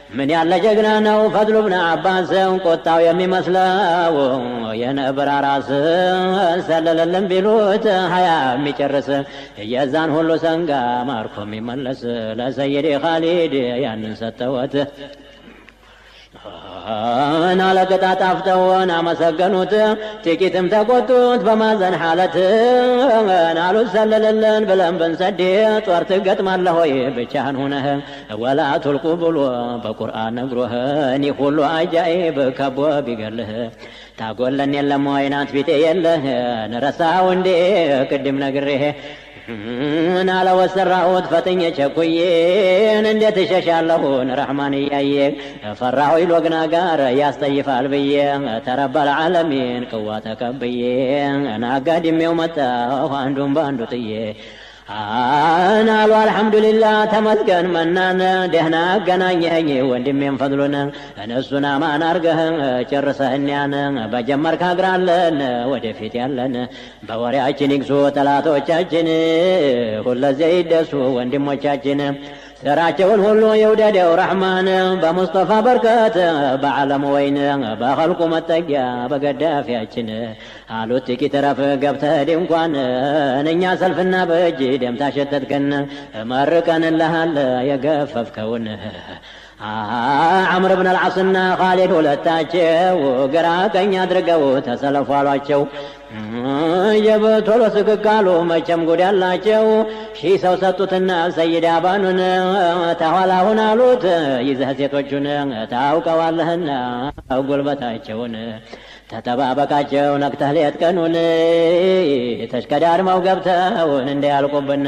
من ያለ ጀግና ነው ፈድሉ ብን አባስ ቆጣው የሚመስለው የነብር ራስ ሰለለልን ቢሉት ሀያ የሚጨርስ የዛን ሁሉ ሰንጋ ማርኮ የሚመለስ ለሰይድ ኻሊድ ያንን ሰጠወት ናለቅጣ ጣፍተውን አመሰገኑት ጥቂትም ተቆጡት በማዘን ሐለት ናሉት ሰለለልን ብለን ብንሰድ ጦር ትገጥማለህ ወይ ብቻህን ሆነህ ወላ ቱልቁ ብሎ በቁርአን ነግሮህ እኒህ ሁሉ አጃኢብ ከቦ ቢገልህ ታጎለን የለም ወይናት ቢጤ የለህ ንረሳው እንዴ ቅድም ነግሬህ ናለ ወሰራሁት ፈጥኜ ቸኩዬን እንዴት እሸሻለሁን ረሕማን እያየ ፈራሁ ይሎግና ጋር ያስጠይፋል ብዬ ተረበል ዓለሚን ቅዋ ተቀብዬ ናጋድሜው መጣሁ አንዱን በአንዱ ጥዬ አናሉ አልሐምዱሊላህ ተመስገን መናን ደህና አገናኘኸኝ ወንድሜም ፈድሉን እነሱን አማን አርገህ ጨርሰህኛን በጀመርክ አግራለን ወደፊት ያለን በወሬያችን ይግሱ ጠላቶቻችን ሁለዚህ ይደሱ ወንድሞቻችን ስራቸውን ሁሉ የውደደው ረሕማን በሙስጠፋ በርከት በዓለም ወይን በኸልቁ መጠጊያ በገዳፊያችን አሉት ጥቂት ረፍ ገብተህ ድንኳን እኛ ሰልፍና በእጅ ደም ታሸተትከን መርቀንልሃል የገፈፍከውን عمرو بن العاصና ኻሊድ ሁለታቸው ግራ ቀኝ አድርገው ተሰለፉ አሏቸው የበቶሎ ስግጋሉ መቸም ጉድ ያላቸው ሺህ ሰው ሰጡትና ሰይድ አባኑን ተኋላሁን አሉት ይዘህ ሴቶቹን ታውቀዋለህና ጉልበታቸውን ተጠባበቃቸው ነክተህ ሌት ቀኑን ተሽከዳድመው ገብተውን እንዳያልቁብን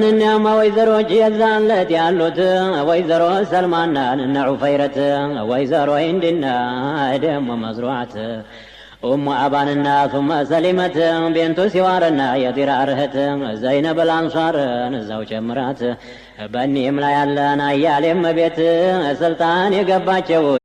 እኛማ ወይዘሮች የዛለት ያሉት ወይዘሮ ሰልማናን እና ዑፈይረት ወይዘሮ ሂንድና ደሞ መዝሩዓት ኡሙ አባንና ثم ሰሊመት ቤንቱ ሲዋርና የዲራር እህት ዘይነብ አልአንሷርን እዛው ጨምራት በእኒህም ላይ ያለን አያሌም ቤት ስልጣን የገባቸው